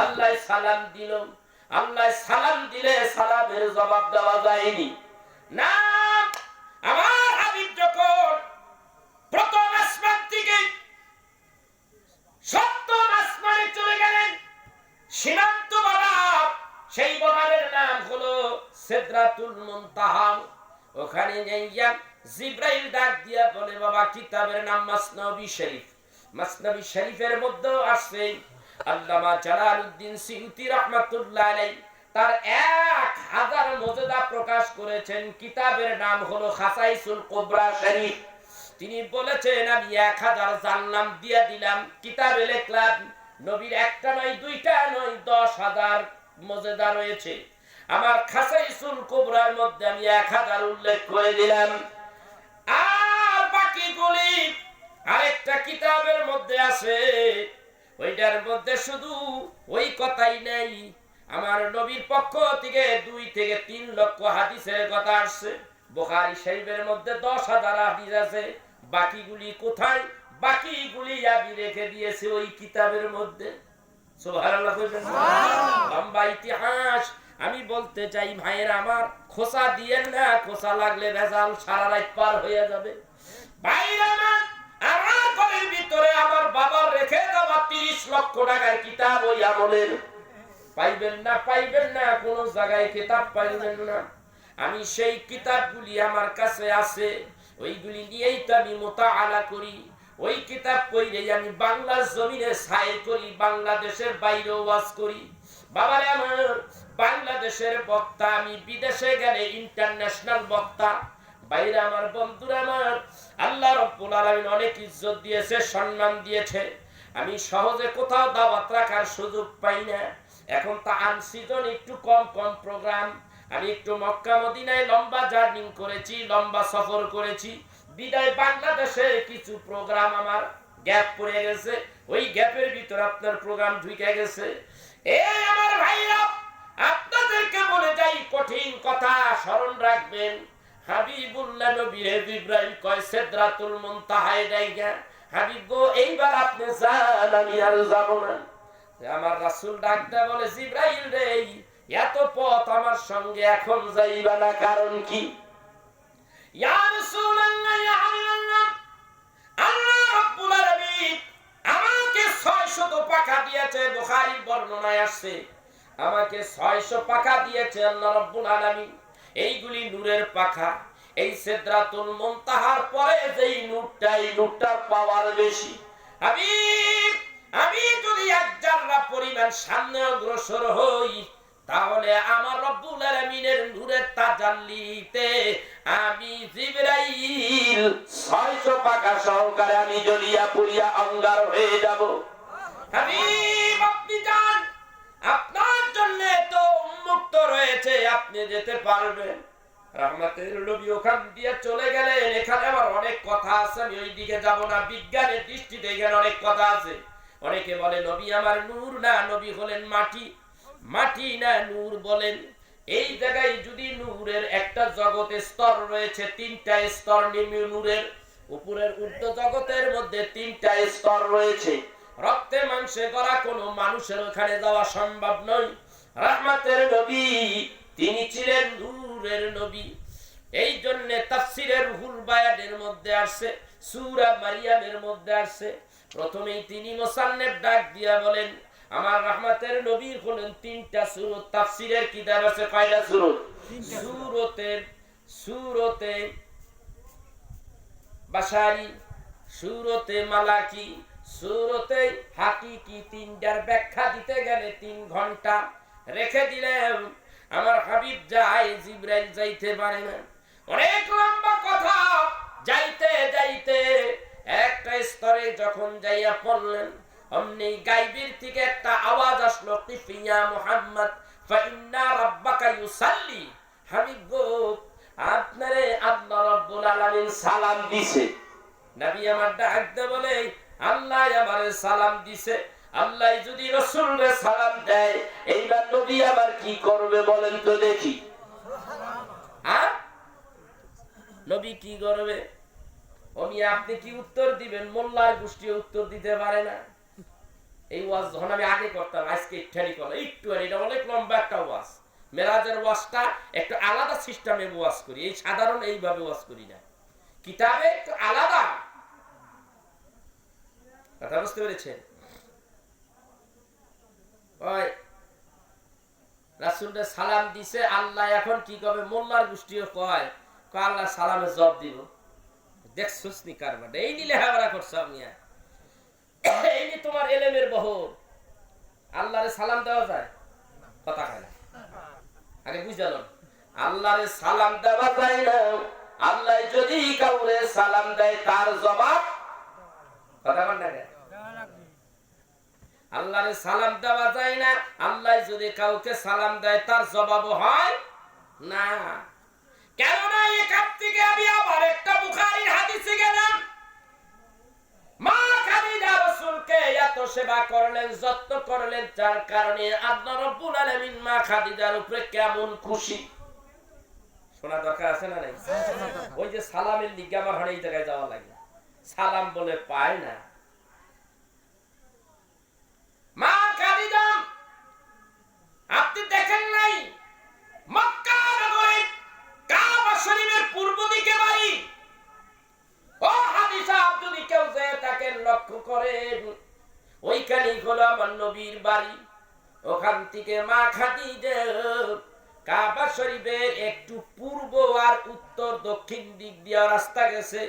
[SPEAKER 2] আল্লাহ সালাম দিল। আল্লাহ সালাম দিলে সালামের জবাব দেওয়া যায়নি না। আমার হাবিব যখন প্রথম আসমান থেকে সপ্তম আসমানে চলে গেলেন, সীমান্ত বরাবর, সেই বরাবরের নাম হলো সিদরাতুল মুনতাহা। ওখানে যাইয়া জিবরাইল ডাক দিয়া বলে, বাবা কিতাবের নাম মাসনবী শরীফ। মাসনবী শরীফের মধ্যে আছে আল্লামা জালালউদ্দিন সিয়ুতি রাহমাতুল্লাহ আলাইহি তার 1000 মজেদা প্রকাশ করেছেন। কিতাবের নাম হলো খাসাইসুল কুবরা শরীফ। তিনি বলেছেন, আমি 1000 জানলাম দিয়া দিলাম। কিতাবে লিখলাম নবীর একটা নয়, দুইটা নয়, 10,000 মজেদা রয়েছে। আমার খাসাইসুল কুবরার মধ্যে আমি 1000 উল্লেখ করে দিলাম। আর বাকিগুলি আরেকটা কিতাবের মধ্যে আছে, ওইটার মধ্যে শুধু ওই কথাই নাই, আমার নবীর পক্ষ থেকে 2 থেকে 3 লক্ষ হাদিসের কথা আসছে। বুখারী শরীফের মধ্যে 10,000 হাদিস আছে। বাকিগুলি কোথায়? বাকিগুলি আমি রেখে দিয়েছি ওই কিতাবের মধ্যে। সুবহানাল্লাহ কইবেন। লম্বা ইতিহাস। আমি বলতে চাই ভাইয়েরা আমার, খোসা দিয়েন না, খোসা লাগলে ভেজাল সারা রাত পার হয়ে যাবে। ভাইরা আমার ঘরের ভিতরে আমার বাবার রেখে দেওয়া 30 লক্ষ টাকার কিতাব ওই আমলের, পাইবেন না, পাইবেন না, কোন জায়গায় কিতাব পাইবেন না। আমি সেই কিতাবগুলি আমার কাছে আছে, ওইগুলি নিয়েই তো আমি মুতাআলা করি। ওই কিতাব পড়েই আমি বাংলার জমিনে সাইর করি, বাংলাদেশের বাইরেও ওয়াজ করি। বাবারে আমার, বাংলাদেশের বক্তা, আমি বিদেশে গেলে ইন্টারন্যাশনাল বক্তা। বাইরে আমার বন্ধুরা আমার, আল্লাহ রাব্বুল আলামিন অনেক ইজ্জত দিয়েছে, সম্মান দিয়েছে। আমি সহজে কোথাও দাওয়াত রাখার সুযোগ পাই না। এখন তা আনসিজন, একটু কম কম প্রোগ্রাম। আমি একটু মক্কা মদিনায় লম্বা জার্নি করেছি, লম্বা সফর করেছি। বিদায় বাংলাদেশে কিছু প্রোগ্রাম আমার গ্যাপ পড়ে গেছে, ওই গ্যাপের ভিতর আপনার প্রোগ্রাম ঢুকে গেছে। এই আমার ভাইরা, আপনাদেরকে বলে যাই, কঠিন কথা স্মরণ রাখবেন। হাবিবুল্লাহ নবীরে জিবরাইল কয় সিদরাতুল মুনতাহায় যাইগা, হাবিব গো এইবার আপনি যান, আমি আর যাব না। আমার রাসূল ডাকতে বলে, জিবরাইল রে, এত পথ আমার সঙ্গে এখন যাইবা না, কারণ কি? ইয়া রাসূলুল্লাহ, ইয়া হাবিবাল্লাহ, আল্লাহ রাব্বুল আলামিন আমাকে 600 পাখা দিয়েছে। বুখারীর বর্ণনায় আসছে, আমাকে 600 পাখা দিয়েছে আল্লাহ রাব্বুল আলামিন। এইগুলি নূরের পাখা। এই সিদরাতুল মুনতাহার পরে যেই নূরটা, এই নূরটার পাওয়ার বেশি। আমি যদি 1 জাররা পরিমাণ সামনে অগ্রসর হই, তাহলে আমার রব্বুল আলামিনের নূরের তাজাল্লিতে আমি জিবরাইল 600 পাখা সহকারে আমি জ্বলিয়া পুড়িয়া অঙ্গার হয়ে যাব। হাবিব, আপনি যান, আপনার জন্য তো উন্মুক্ত রয়েছে, আপনি যেতে পারবেন। রহমতের নবী ওখান দিয়ে চলে গেলেন। এখানে আমার অনেক কথা আছে, আমি ওই দিকে যাব না। বিজ্ঞানের দৃষ্টিতে এখানে অনেক কথা আছে। অনেকে বলে নবী আমার নূর না, নবী হলেন মাটি। মাটি না নূর বলেন। এই জায়গায় যদি নূরের একটা জগতে স্তর রয়েছে, 3টা স্তর নিম্ন নূরের, উপরের ঊর্ধ্ব জগতের মধ্যে 3টা স্তর রয়েছে। রক্তে মাংসে গড়া কোনো মানুষের ওখানে যাওয়া সম্ভব নয়। রহমতের নবী তিনি ছিলেন নূরের নবী। এই জন্য তাফসীরের রুহুল বায়ানের মধ্যে আসছে, সূরা মারিয়ামের মধ্যে আসছে, প্রথমেই তিনি মুসান্নিফ ডাক দিয়া বলেন, আমার রহমতের নবী হলেন 3টা সূরত। তাফসীরের কিতাব আছে কয়টা সূরত? সূরতে বাশারি, সূরতে মালাকি, সূরতে হাকিকি। 3টার ব্যাখ্যা দিতে গেলে 3 ঘন্টা রেখে দিলেন। আমার হাবিব যায়, জিবরাইল যাইতে পারে না। অনেক লম্বা কথা। যাইতে যাইতে একটা স্তরে যখন যাইয়া পড়লেন, অমনি গায়বের থেকে একটা আওয়াজ আসলো, কিফিয়া মুহাম্মদ ফাইন্না রাব্বাকা ইউসাল্লি। হাবিব গো, আপনারে আল্লাহ রাব্বুল আলামিন সালাম দিছে। নবী আমার ডাকতে বলে, আল্লাহ আমারে সালাম দিছে। আল্লাহ যদি রাসূলকে সালাম দেয়, এইবার নবী আবার কি করবে বলেন তো দেখি। নবী কি করবে?
[SPEAKER 3] আপনি কি উত্তর দিবেন? মোল্লার গোষ্ঠী উত্তর দিতে পারে না। এই ওয়াজ যখন আমি আগে করতাম, আজকে একটু এটা অনেক লম্বা একটা ওয়াজ। মেরাজের ওয়াজটা একটু আলাদা সিস্টেমে ওয়াজ করি, এই সাধারণ এইভাবে ওয়াজ করি না, কিতাবে একটু আলাদা। কথা বুঝতে পেরেছেন? ওই রাসূলকে সালাম দিছে, আল্লাহ এখন কি করবে? মোল্লার গোষ্ঠীও কয় আল্লাহ সালামের জবাব দিব। দেখছস নি কারবারটা? এই নিলে হাওড়া করছো আমি, এই নি তোমার এলেমের বহর। আল্লাহরে সালাম দেওয়া যায়? কথা কয় না, আগে বুঝালো। আল্লাহরে সালাম দেওয়া যায় না। আল্লাহ যদি কাউরে সালাম দেয় তার জবাব কথা কয় না। আল্লাহরে সালাম দেওয়া যায় না। আল্লাহ যদি কাউকে সালাম দেয় তার জবাব হয় না। কেননা এখান থেকে আমি আবার একটা বুখারীর হাদিসে গেলাম। মা খাদিজা রাসূলকে এত সেবা করলেন, যত্ন করলেন, যার কারণে আল্লাহ রাব্বুল আলামিন মা খাদিজার উপরে কেমন খুশি। শোনা দরকার আছে না নাই? ওই যে সালামের লিগে আমার এই জায়গায় যাওয়া লাগে, সালাম বলে পায় না। মা খাদিজা, আপনি দেখেন নাই মক্কা নগরী কাবা শরীফের পূর্ব দিকে বাড়ি? ও হাদিসা, যদি কেউ যায় তাকে লক্ষ্য করেন, ওইখানেই হলো আমার নবীর বাড়ি। ওখান থেকে মা খাদিজা কাবা শরীফের একটু পূর্ব আর উত্তর দক্ষিণ দিক দিয়ে রাস্তা গেছে,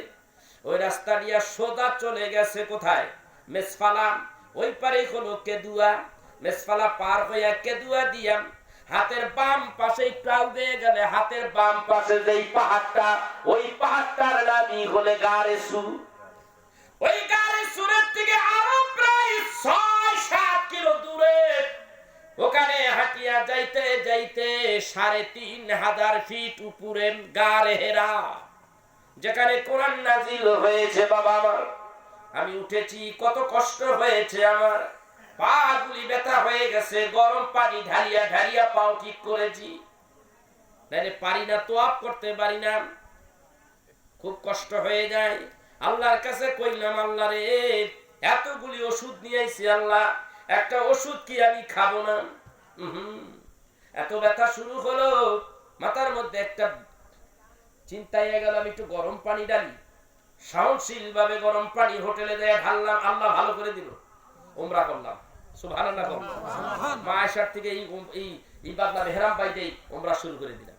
[SPEAKER 3] ওই রাস্তা দিয়ে সোজা চলে গেছে কোথায়? মেসফালা। ওই পারে হলো কেদুয়া। মেসফালা পার হইয়া কেদুয়া দিয়া হাতের বাম পাশে একটু আগে গেলে হাতের বাম পাশে যেই পাহাড়টা, ওই পাহাড়টার নামই হলে গারে সুর। ওই গারে সুরের থেকে আরো প্রায় ৬-৭ কিলো দূরে, ওখানে হাঁটিয়া যাইতে যাইতে ৩,৫০০ ফিট উপরে গারে হেরা, যেখানে কোরআন নাজিল হয়েছে। বাবা আমার, আমি উঠেছি, কত কষ্ট হয়েছে আমার, পা গুলি ব্যথা হয়ে গেছে, গরম পানি ঢালিয়া ঢালিয়া পাও ঠিক করেছি, নাইলে পারি না, তোয়াব করতে পারি না, খুব কষ্ট হয়ে যায়। আল্লাহর কাছে কইলাম, আল্লাহ রে, এতগুলি ওষুধ নিয়ে আইছি, আল্লাহ একটা ওষুধ কি আমি খাবো না? এত ব্যথা শুরু হলো, মাথার মধ্যে একটা চিন্তা হয়ে গেল, আমি একটু গরম পানি ডালি। সহনশীল ভাবে গরম পানি হোটেলে দেয়া ঢাললাম, আল্লাহ ভালো করে দিল। উমরা করলাম, সুবহানাল্লাহ। মা আয়েশার থেকে এই বাদলা মেহরাম পাইতেই উমরা শুরু করে দিলাম।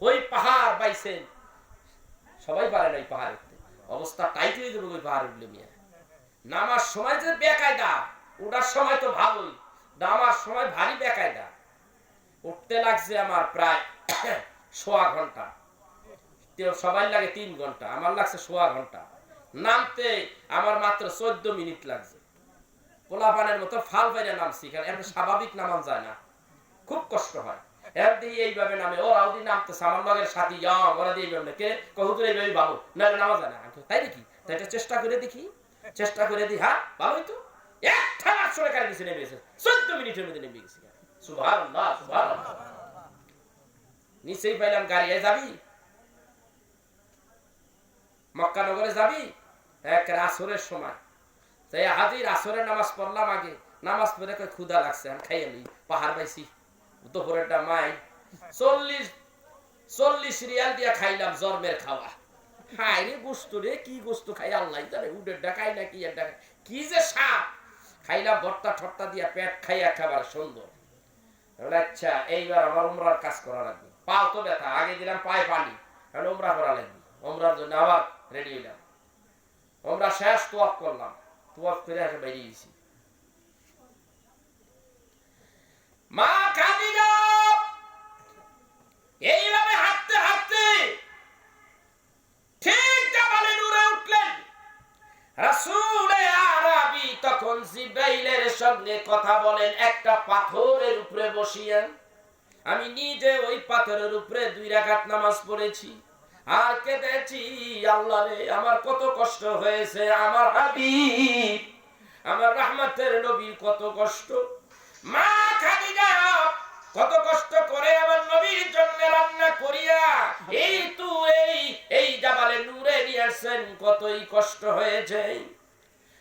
[SPEAKER 3] ওই পাহাড় বাইছেন, সবাই পারে না এই পাহাড় উঠতে, অবস্থা টাইট হয়ে যাবে ওই পাহাড় উঠলে। মিয়া নামার সময় যে বেকায়দা, ওঠার সময় তো ভালোই, নামার সময় ভারী বেকায়দা। উঠতে লাগছে আমার প্রায় ১.৫ ঘন্টা, সবাই লাগে ৩ ঘন্টা, আমার লাগছে ১.৫ ঘন্টা। নামতে আমার মাত্র ১৪ মিনিট লাগছে। পোলাপানের মতো ফাল বাইরে নামছি, কারণ এমন স্বাভাবিক নামান যায় না, খুব কষ্ট হয়। এইভাবে নামে ওরাও দিয়ে নামতেছে, আমার লগের সাথী ওরা দিয়ে এইভাবে কে কহুতুর এইভাবে ভালো নাহলে নামা যায় না। তাই দেখি, তাই একটা চেষ্টা করে দেখি, চেষ্টা করে দিই। হ্যাঁ, ভালোই তো। একটা সরে কারে গেছে, নেমে গেছে ১৪ মিনিটের মধ্যে নেমে গেছি। সুবহানাল্লাহ, সুবহানাল্লাহ। নিচেই পাইলাম গাড়ি, যাবি মক্কা নগরে যাবি? এক আসরের সময় তাই হাজির, আসরের নামাজ পড়লাম। আগে নামাজ পড়ে ক্ষুধা লাগছে, আমি খাইয়ে নি, পাহাড় পাইছি, দুপুরেরটা মাই ৪০ রিয়াল দিয়া খাইলাম, জন্মের খাওয়া। হাই রে গোস্ত রে, কি গোস্ত খাই আল্লাহ জানে, উডের ডাকাই না কি এর ডাকাই, কি যে সাপ খাইলাম, ভর্তা ঠট্টা দিয়া পেট খাই একেবারে সুন্দর। আচ্ছা, এইবার আমার উমরার কাজ করা লাগবে। পাও তো ব্যথা, আগে দিলাম পায়ে পানি, কারণ উমরা করা লাগবে। উমরার জন্য আবার রেডি হইলাম। উমরা শেষ, তোয়াফ করলাম, তোয়াফ করে এসে বেরিয়ে গেছি। মা খাদিজা এইভাবে হাঁটতে হাঁটতে ঠিক জাবালে নূরে উঠলেন। রাসূলে আরবি তখন জিবরাইলের সঙ্গে কথা বলেন একটা পাথরের উপরে বসিয়া। আমি নিজে ওই পাথরের উপরে 2 রাকাত নামাজ পড়েছি আর কেঁদেছি, আল্লাহ রে, আমার কত কষ্ট হয়েছে, আমার হাবিব, আমার রহমতের নবী কত কষ্ট। মা খাদিজা কত কষ্ট করে আমার নবীর জন্য রান্না করিয়া এই জাবালে নূরে নিয়ে আসছেন, কত যতই কষ্ট হয়েছে।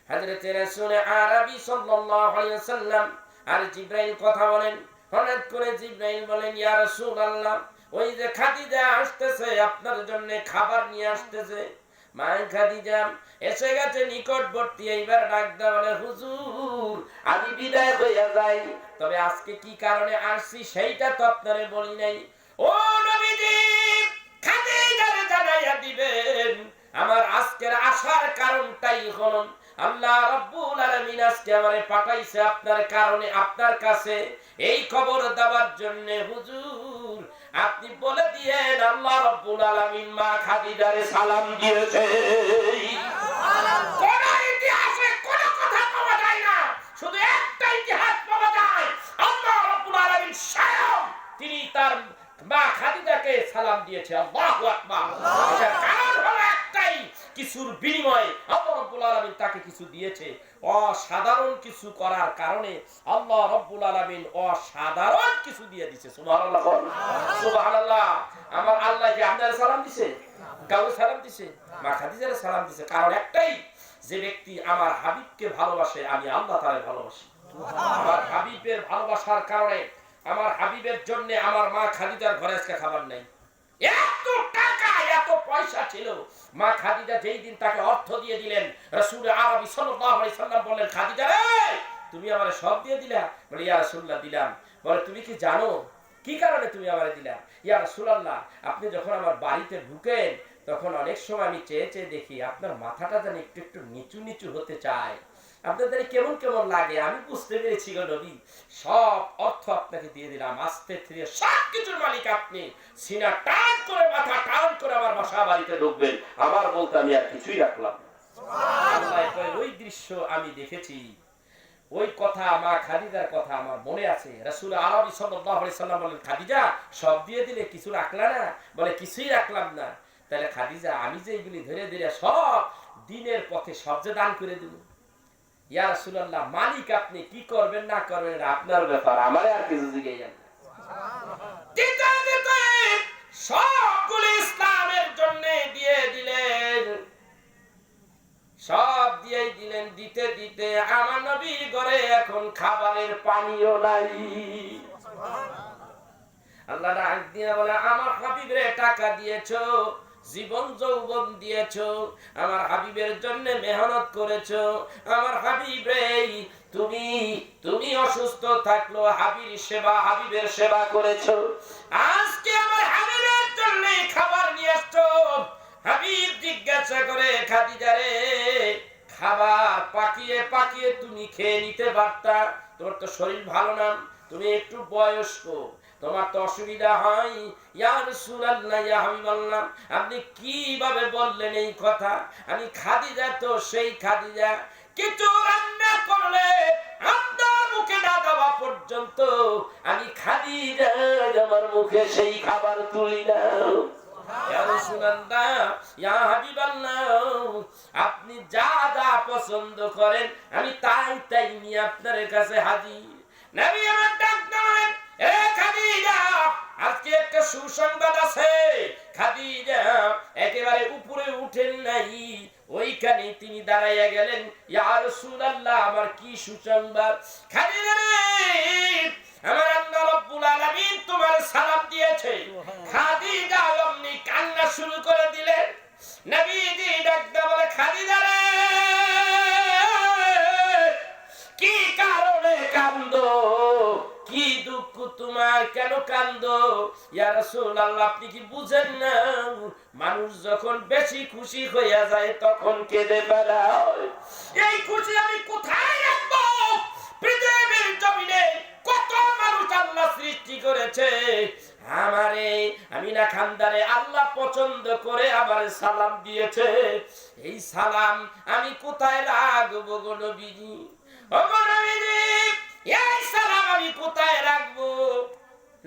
[SPEAKER 3] হযরত রাসূল আরবী সাল্লাল্লাহু আলাইহি ওয়াসাল্লাম আর জিবরাইল কথা বলেন। হঠাৎ করে জিবরাইল বলেন, ইয়া রাসূলুল্লাহ, ওই যে খাদিজা আসতেছে, আপনার জন্য খাবার নিয়ে আসতেছে। মা খাদিজা এসে গেছে নিকটবর্তী। এইবার ডাক দেয়া বলে, হুজুর আমি বিদায় হইয়া যাই, তবে আজকে কি কারণে আসছি সেইটা তো আপনারে বলি নাই। ও নবীজি, খাদিজারে জানাইয়া দিবেন আমার আজকের আসার কারণটাই হলো আল্লাহ রাব্বুল আলামিন আজকে আমারে পাঠাইছে আপনার কারণে, আপনার কাছে এই খবর দেওয়ার জন্য। হুজুর আপনি বলে দিয়েন আল্লাহ রাব্বুল আলামিন মা খাদিজারে সালাম দিয়েছে। কোন ইতিহাসে কোন কথা পাওয়া যায় না, শুধু একটা ইতিহাস পাওয়া যায়, আল্লাহ রাব্বুল আলামিন স্বয়ং তিনি তার মা খাদিজাকে সালাম দিয়েছে। আল্লাহু আকবার। এটার কারণ হলো একটাই, কিছুর বিনিময়ে আল্লাহ রাব্বুল আলামিন তাকে কিছু দিয়েছে। অসাধারণ কিছু করার কারণে আল্লাহ রাব্বুল আলামিন অসাধারণ কিছু দিয়ে দিয়েছে। সুবহানাল্লাহ, সুবহানাল্লাহ। আমার আল্লাহ কি আপনাদের সালাম দিয়েছে? কাউকে সালাম দিয়েছে? মা খাদিজার সালাম দিয়েছে। কারণ একটাই, যে ব্যক্তি আমার হাবিবকে ভালোবাসে আমি আল্লাহ তাআলা ভালোবাসি। আমার হাবিবের ভালোবাসার কারণে, আমার হাবিবের জন্য আমার মা খাদিজার ঘরে আজকে খাবার নাই। এত টাকা এত পয়সা ছিল, মা খাদিজা যেই দিন তাকে অর্থ দিয়ে দিলেন, রাসূল আরবী সাল্লাল্লাহু আলাইহি সাল্লাম বললেন, খাদিজা রে তুমি আমারে সব দিয়ে দিলা? বলে, ইয়া রাসূলুল্লাহ দিলাম। বলে, তুমি কি জানো কি কারণে তুমি আমারে দিলা? ইয়া রাসূলুল্লাহ, আপনি যখন আমার বাড়িতে ঢুকেন তখন অনেক সময় আমি চেয়ে চেয়ে দেখি আপনার মাথাটা যেন একটু একটু নিচু নিচু হতে চায়, আপনাদের কেমন কেমন লাগে। আমি বুঝতে পেরেছি গো নবী, সব অর্থ আপনাকে দিয়ে দিলাম। আস্তে ধীরে সব কিছুর মালিক আপনি। সিনা টান করে মাথা টান করে আমার বাসা বাড়িতে ঢুকবেন, আমার বলতে আমি আর কিছুই রাখলাম না। ওই দৃশ্য আমি দেখেছি, ওই কথা মা খাদিজার কথা আমার মনে আছে। রাসূল আরবী সাল্লাল্লাহু আলাইহি সাল্লাম বলেন, খাদিজা সব দিয়ে দিলে কিছু রাখলা না? বলে, কিছুই রাখলাম না। তাহলে খাদিজা আমি যে এগুলি ধীরে ধীরে সব দিনের পথে সব যে দান করে দেব। ইয়া রাসূলুল্লাহ, মালিক আপনি, কি করবেন না করবেন আপনার ব্যাপার, আমারে আর কিছু জিজ্ঞাসা না। দিতে দিতে সবগুলো ইসলামের জন্য দিয়ে দিলেন, সব দিয়ে দিলেন। দিতে দিতে আমার নবীর ঘরে এখন খাবারের পানিও নাই। আল্লাহ ডাক দিয়ে বলে, আমার হাবিবের টাকা দিয়েছো, জীবন যৌবন দিয়েছো, আমার হাবিবের জন্য মেহনত করেছো। আমার হাবিব রে, তুমি অসুস্থ থাকলো হাবিবের সেবা করেছো। আজকে আমার হাবিবের জন্য খাবার নিয়ে আসছো। হাবিব জিজ্ঞাসা করে, খাদিজা রে খাবার পাকিয়ে পাকিয়ে তুমি খেয়ে নিতে পারতা, তোমার তো শরীর ভালো না, তুমি একটু বয়স্ক, তোমার তো অসুবিধা হয়। ইয়া রাসূলুল্লাহ, ইয়া হাবিবাল্লাহ, আপনি কিভাবে বললেন এই কথা? আমি খাদিজা তো সেই খাদিজা, কিছু রান্না করলে আপনার মুখে না দেওয়া পর্যন্ত আমি খাদিজা আমার মুখে সেই খাবার তুলি না। ইয়া রাসূলুল্লাহ, ইয়া হাবিবাল্লাহ, আপনি যা যা পছন্দ করেন আমি তাই তাই নিয়ে আপনার কাছে হাজির। নবী আমার ডাক দেন, এ খাদিজা আজকে একটা সুসংবাদ আছে। খাদিজা একেবারে উপরে উঠেন নাই, ওইখানে তিনি দাঁড়াইয়া গেলেন। ইয়া রাসূলুল্লাহ, আমার কি সুসংবাদ? খাদিজা রে, আমার আল্লাহ রাব্বুল আলামিন তোমার সালাম দিয়েছে। খাদিজা অমনি কান্না শুরু করে দিলেন। নবীজি ডাকতে বলে, খাদিজা রে কি কারণে কান্দো? কি দুঃখ তোমার, কেন কান্দো? ইয়া রাসূলুল্লাহ, আপনি কি বুঝেন না, মানুষ যখন বেশি খুশি হইয়া যায় তখন কেঁদে ফেলায়। এই খুশি আমি কোথায় রাখবো? পৃথিবীর জমিনে কত মানুষ আল্লাহ সৃষ্টি করেছে, আমারে আমিনা খানদারে আল্লাহ পছন্দ করে আমারে সালাম দিয়েছে। এই সালাম আমি কোথায় রাখবো গো নবীজি? ও গো নবীজি, এই সালাম আমি কোথায় রাখবো?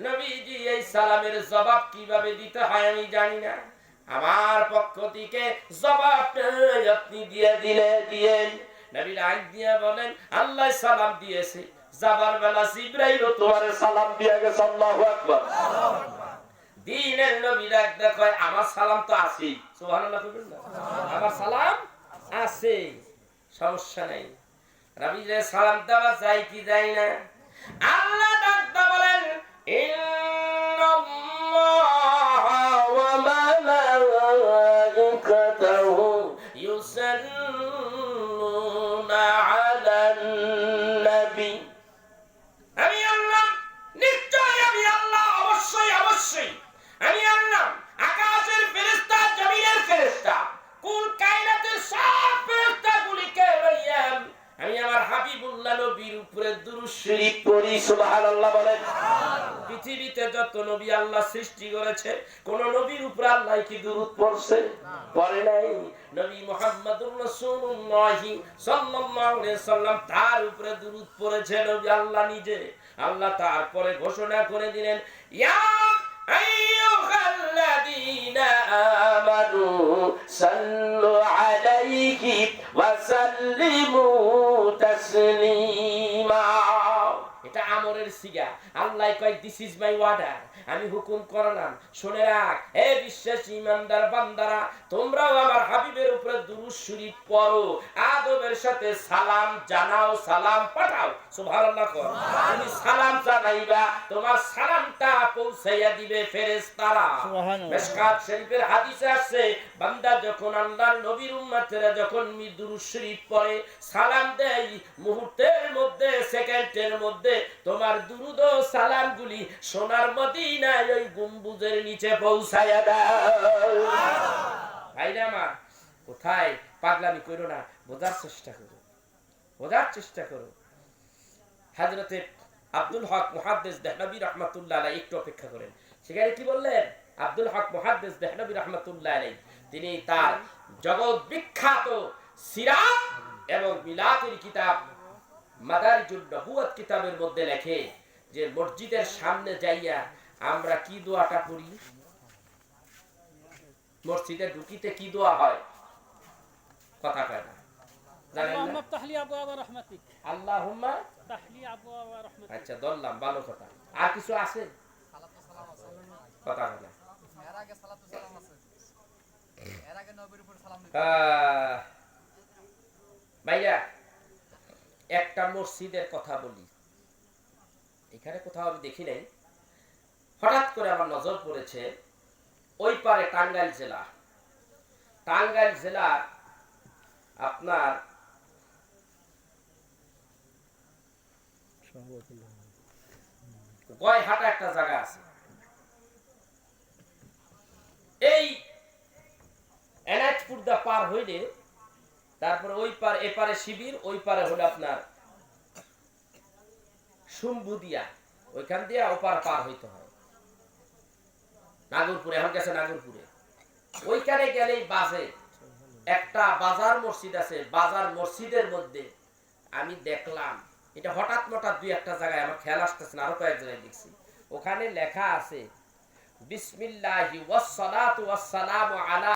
[SPEAKER 3] নবীজি, এই সালামের জবাব কিভাবে দিতে হয় আমি জানি না, আমার পক্ষ থেকে জবাবটা আপনি দিয়ে দিলেন। নবী ডাক দিয়া বলেন, আল্লাহ সালাম দিয়েছে, যাবার বেলা জিবরাইল তোমারে সালাম দিয়া গেছে। আল্লাহু আকবার। দিনের নবী ডাক দেয়, আমার সালাম তো আছে। সুবহানাল্লাহ কইবেন না? আমার সালাম আছে, সমস্যা নাই। নবীরে সালাম দেওয়া যায় কি যায় না? আল্লাহ ডাকতে বলেন ইন্নাল্লাহা ওয়া মালাইকাতাহু ইউসাল্লুনা আলান নবী। আমি আল্লাহ, নিশ্চয় আমি আল্লাহ, অবশ্যই অবশ্যই আমি আল্লাহ আকাশের ফেরেশতা, জমিনের ফেরেশতা, কুল কায়নাতের সব ফেরেশতাগুলিকে লইয়া আমি আমার হাবিবুল্লাহ নবীর উপরে দুরূদ শরীফ পড়ি। সুবহানাল্লাহ বলেন। পৃথিবীতে যত নবী আল্লাহ সৃষ্টি করেছে, কোন নবীর উপরে আল্লাহ কি দুরূদ পড়ছে? পড়ে নাই। নবী মুহাম্মদুর রাসূলুল্লাহ সাল্লাল্লাহু আলাইহি সাল্লাম তার উপরে দুরূদ পড়েছে নবী আল্লাহ নিজে। আল্লাহ তারপরে ঘোষণা করে দিলেন ইয়া আইয়ুহাল্লাযীনা আমানু সাল্লু আলাইহি ওয়া সাল্লিমু তাসলিমা। এটা আমরের সিগা। আল্লাহ কয় দিস ইজ মাই অর্ডার, আমি হুকুম করলাম, শুনে রাখ হে বিশ্বাসী ইমানদার বান্দারা, তোমরাও আমার হাবিবের উপরে দুরূদ শরীফ পড়ো, আদবের সাথে সালাম জানাও, সালাম পাঠাও। সুবহানাল্লাহ কর। তুমি সালাম জানাইবা, তোমার সালামটা পৌঁছাইয়া দিবে ফেরেশতারা। সুবহানাল্লাহ। মিশকাত শরীফের হাদিসে আছে, বান্দা যখন আল্লাহর নবীর উম্মতেরা যখন দুরূদ শরীফ পড়ে, সালাম দেয়, মুহূর্তের মধ্যে, সেকেন্ডের মধ্যে তোমার দুরূদ ও সালামগুলি সোনার মদিনায় ওই গম্বুজের নিচে পৌঁছায়া দাও। ভাইরা আমার, কোথায় পাগলামি করো না, বোঝার চেষ্টা করো, বোঝার চেষ্টা করো। হযরতে আব্দুল হক মুহাদ্দিস দেহলভী রাহমাতুল্লাহ আলাইহি একটু অপেক্ষা করেন। সেখানে কি বললেন? আব্দুল হক মুহাদ্দিস দেহলভী রাহমাতুল্লাহ আলাইহি তিনি তার জগৎ বিখ্যাত সিরাত এবং মিলাতের কিতাব মাদারিজুন নবুওয়াত কিতাবের মধ্যে লেখে যে মসজিদের সামনে যাইয়া আমরা কি দোয়াটা পড়ি, মসজিদে ঢুকিতে কি দোয়া হয়, কথা কয় না, জানেন না?
[SPEAKER 4] আল্লাহুম্মা ইফতাহ লি আবওয়াব রাহমাতিক।
[SPEAKER 3] আল্লাহুম্মা
[SPEAKER 4] ইফতাহ লি আবওয়াব রাহমাতিক।
[SPEAKER 3] আচ্ছা, ধরলাম, ভালো কথা। আর কিছু আছে?
[SPEAKER 5] সালাতু সালাম আছে।
[SPEAKER 3] কথা হয় না।
[SPEAKER 5] এর আগে সালাতু সালাম আছে। এর আগে নবীর উপর সালাম দিতে।
[SPEAKER 3] ভাইয়া, একটা মসজিদের কথা বলি, এখানে কোথাও আমি দেখি নাই, হঠাৎ করে আমার নজর পড়েছে। ওই পারে টাঙ্গাইল জেলা, টাঙ্গাইল জেলার আপনার গয়হাটা একটা জায়গা আছে। এই এনায়তপুরদা পার হইলে তারপরে ওই পার, এপারে শিবির, ওই পারে হলো আপনার সুম্বুদিয়া, ওইখান দিয়ে ওপার পার হইতে হয় নাগরপুরে। এখন গেছে নাগরপুরে। ওইখানে গেলেই বাজে একটা বাজার মসজিদ আছে। বাজার মসজিদের মধ্যে আমি দেখলাম, এটা হঠাৎ মঠাৎ দুই একটা জায়গায় আমার খেয়াল আসতেছে না, আরো কয়েক জায়গায় দেখছি, ওখানে লেখা আছে বিসমিল্লাহি ওয়াস সালাতু ওয়াস সালামু আলা